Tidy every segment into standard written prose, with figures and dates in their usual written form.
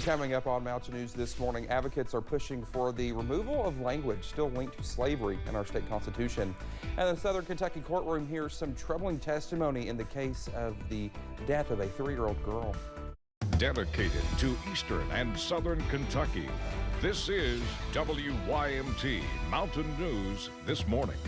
Coming up on Mountain News this morning, advocates are pushing for the removal of language still linked to slavery in our state constitution. And the Southern Kentucky courtroom hears some troubling testimony in the case of the death of a 3-year-old girl. Dedicated to Eastern and Southern Kentucky, this is WYMT Mountain News this morning.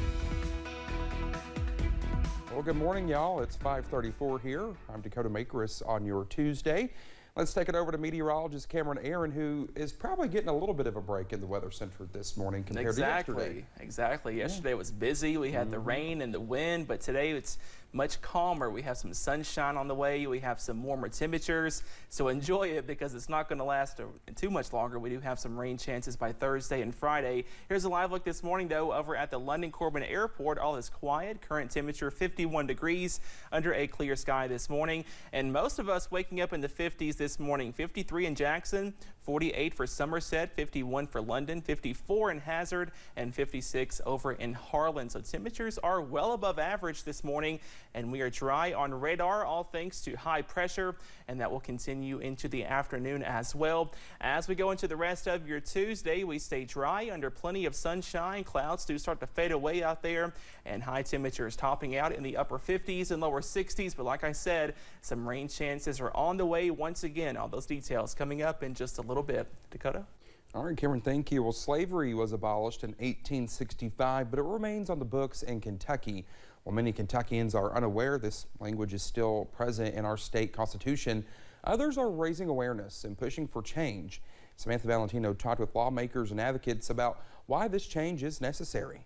Well, good morning, y'all. It's 5:34 here. I'm Dakota Makris on your Tuesday. Let's take it over to meteorologist Cameron Aaron, who is probably getting a little bit of a break in the Weather Center this morning compared to yesterday. Exactly. Yesterday was busy. We had the rain and the wind, but today it's much calmer. We have some sunshine on the way. We have some warmer temperatures, so enjoy it because it's not going to last too much longer. We do have some rain chances by Thursday and Friday. Here's a live look this morning, though, over at the London Corbin Airport. All is quiet. Current temperature 51 degrees under a clear sky this morning, and most of us waking up in the 50s this morning. 53 in Jackson, 48 for Somerset, 51 for London, 54 in Hazard, and 56 over in Harlan. So temperatures are well above average this morning, and we are dry on radar, all thanks to high pressure, and that will continue into the afternoon as well. As we go into the rest of your Tuesday, we stay dry under plenty of sunshine. Clouds do start to fade away out there, and high temperatures topping out in the upper 50s and lower 60s. But like I said, some rain chances are on the way once again. All those details coming up in just a little bit. Dakota? All right, Cameron, thank you. Well, slavery was abolished in 1865, but it remains on the books in Kentucky. While many Kentuckians are unaware this language is still present in our state constitution, others are raising awareness and pushing for change. Samantha Valentino talked with lawmakers and advocates about why this change is necessary.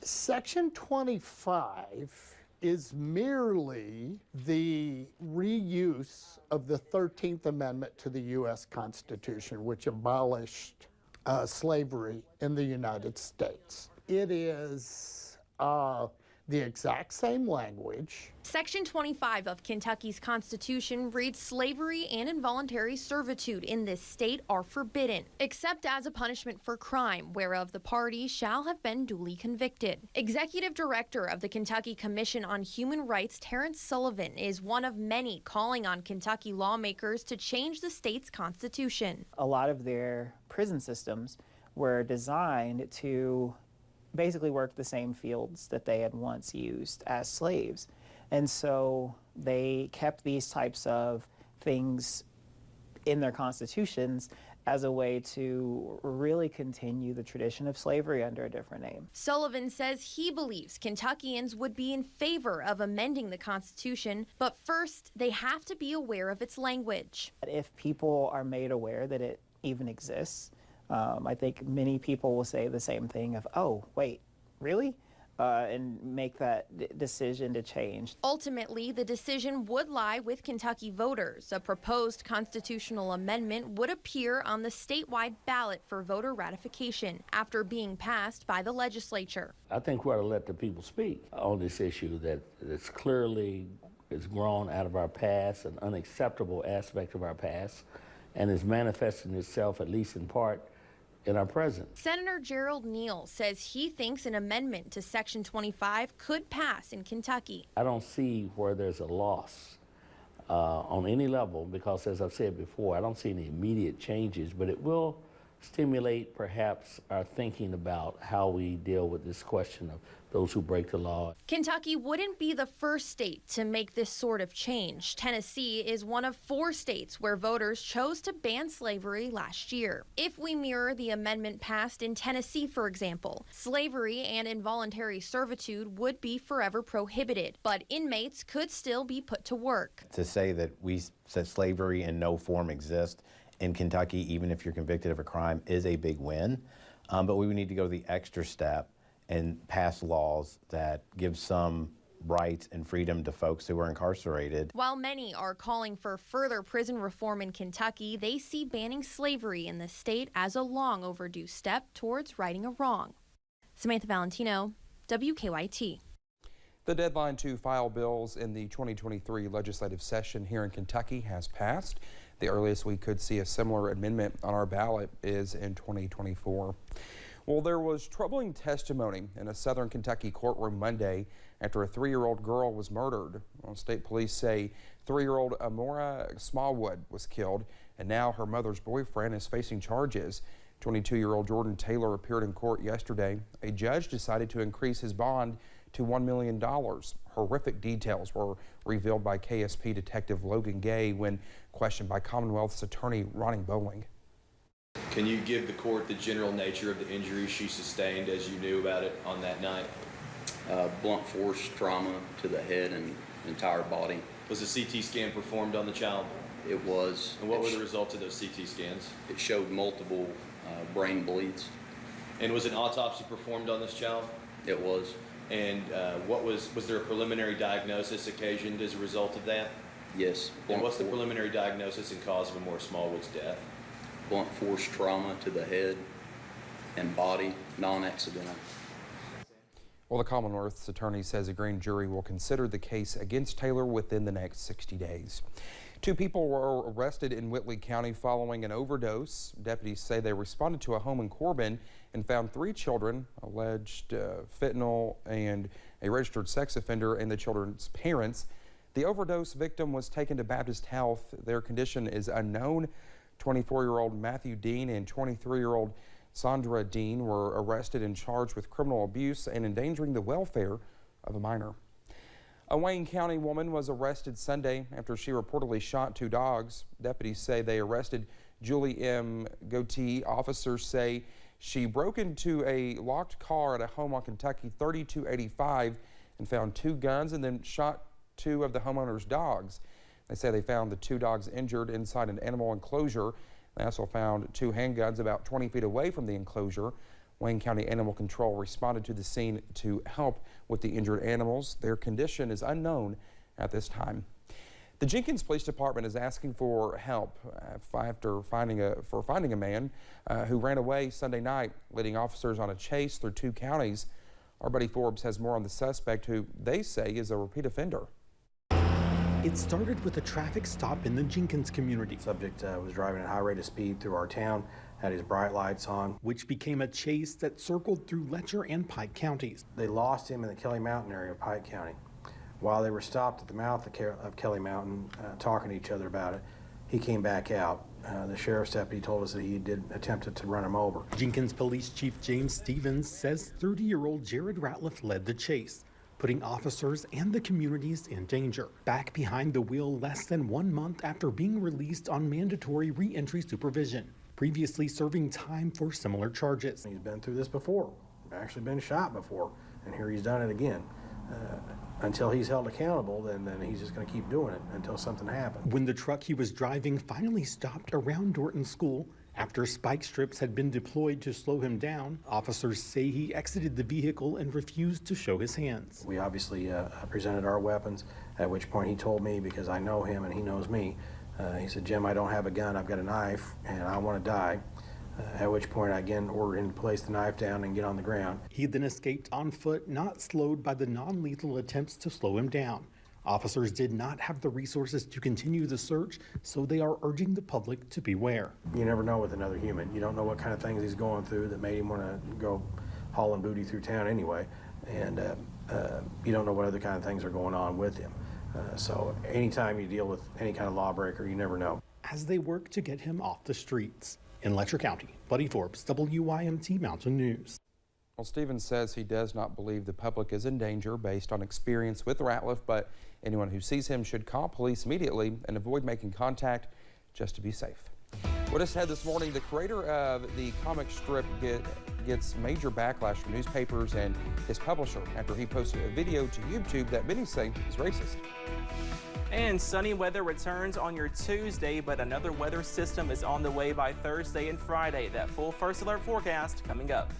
Section 25 is merely the reuse of the 13th Amendment to the U.S. Constitution, which abolished slavery in the United States. It is the exact same language. Section 25 of Kentucky's Constitution reads slavery and involuntary servitude in this state are forbidden, except as a punishment for crime, whereof the party shall have been duly convicted. Executive Director of the Kentucky Commission on Human Rights, Terrence Sullivan, is one of many calling on Kentucky lawmakers to change the state's constitution. A lot of their prison systems were designed to basically work the same fields that they had once used as slaves. And so they kept these types of things in their constitutions as a way to really continue the tradition of slavery under a different name. Sullivan says he believes Kentuckians would be in favor of amending the Constitution, but first they have to be aware of its language. If people are made aware that it even exists, I think many people will say the same thing of, oh, wait, really? And make that decision to change. Ultimately, the decision would lie with Kentucky voters. A proposed constitutional amendment would appear on the statewide ballot for voter ratification after being passed by the legislature. I think we ought to let the people speak on this issue that's clearly is grown out of our past, an unacceptable aspect of our past, and is manifesting itself, at least in part, in our present. Senator Gerald Neal says he thinks an amendment to Section 25 could pass in Kentucky. I don't see where there's a loss on any level because, as I've said before, I don't see any immediate changes, but it will stimulate perhaps our thinking about how we deal with this question of those who break the law. Kentucky wouldn't be the first state to make this sort of change. Tennessee is one of 4 states where voters chose to ban slavery last year. If we mirror the amendment passed in Tennessee, for example, slavery and involuntary servitude would be forever prohibited, but inmates could still be put to work. To say that slavery in no form exists in Kentucky, even if you're convicted of a crime, is a big win. But we would need to go the extra step and pass laws that give some rights and freedom to folks who are incarcerated. While many are calling for further prison reform in Kentucky, they see banning slavery in the state as a long overdue step towards righting a wrong. Samantha Valentino, WKYT. The deadline to file bills in the 2023 legislative session here in Kentucky has passed. The earliest we could see a similar amendment on our ballot is in 2024. Well, there was troubling testimony in a Southern Kentucky courtroom Monday after a 3-year-old girl was murdered. Well, state police say 3-year-old Amora Smallwood was killed and now her mother's boyfriend is facing charges. 22-year-old Jordan Taylor appeared in court yesterday. A judge decided to increase his bond to $1 million. Horrific details were revealed by KSP Detective Logan Gay when questioned by Commonwealth's attorney Ronnie Bowling. Can you give the court the general nature of the injuries she sustained as you knew about it on that night? Blunt force trauma to the head and entire body. Was a CT scan performed on the child? It was. And what were the results of those CT scans? It showed multiple brain bleeds. And was an autopsy performed on this child? It was. And was there a preliminary diagnosis occasioned as a result of that? Yes. And what's the preliminary diagnosis and cause of Amora Smallwood's death? Blunt force trauma to the head and body, non-accidental. Well, the Commonwealth's attorney says a grand jury will consider the case against Taylor within the next 60 days. 2 people were arrested in Whitley County following an overdose. Deputies say they responded to a home in Corbin and found 3 children, alleged fentanyl and a registered sex offender, and the children's parents. The overdose victim was taken to Baptist Health. Their condition is unknown. 24-year-old Matthew Dean and 23-year-old Sandra Dean were arrested and charged with criminal abuse and endangering the welfare of a minor. A Wayne County woman was arrested Sunday after she reportedly shot 2 dogs. Deputies say they arrested Julie M. Goatee. Officers say she broke into a locked car at a home on Kentucky 3285 and found 2 guns and then shot 2 of the homeowner's dogs. They say they found the 2 dogs injured inside an animal enclosure. They also found 2 handguns about 20 feet away from the enclosure. Wayne County Animal Control responded to the scene to help with the injured animals. Their condition is unknown at this time. The Jenkins Police Department is asking for help after finding a man who ran away Sunday night, leading officers on a chase through 2 counties. Our buddy Forbes has more on the suspect, who they say is a repeat offender. It started with a traffic stop in the Jenkins community. Subject was driving at a high rate of speed through our town, had his bright lights on, which became a chase that circled through Letcher and Pike counties. They lost him in the Kelly Mountain area of Pike County. While they were stopped at the mouth of Kelly Mountain talking to each other about it, he came back out. The sheriff's deputy told us that he did attempted to run him over. Jenkins Police Chief James Stevens says 30-year-old Jared Ratliff led the chase, putting officers and the communities in danger. Back behind the wheel less than 1 month after being released on mandatory re-entry supervision, previously serving time for similar charges. He's been through this before, actually been shot before, and here he's done it again. Until he's held accountable, then he's just going to keep doing it until something happens. When the truck he was driving finally stopped around Dorton School, after spike strips had been deployed to slow him down, officers say he exited the vehicle and refused to show his hands. We obviously presented our weapons, at which point he told me, because I know him and he knows me, he said, "Jim, I don't have a gun, I've got a knife, and I want to die." At which point I again ordered him to place the knife down and get on the ground. He then escaped on foot, not slowed by the non-lethal attempts to slow him down. Officers did not have the resources to continue the search, so they are urging the public to beware. You never know with another human. You don't know what kind of things he's going through that made him want to go hauling booty through town anyway. And you don't know what other kind of things are going on with him. So anytime you deal with any kind of lawbreaker, you never know. As they work to get him off the streets. In Letcher County, Buddy Forbes, WYMT Mountain News. Well, Stevens says he does not believe the public is in danger based on experience with Ratliff, but anyone who sees him should call police immediately and avoid making contact just to be safe. What is said this morning, the creator of the comic strip gets major backlash from newspapers and his publisher after he posted a video to YouTube that many say is racist. And sunny weather returns on your Tuesday, but another weather system is on the way by Thursday and Friday. That full first alert forecast coming up.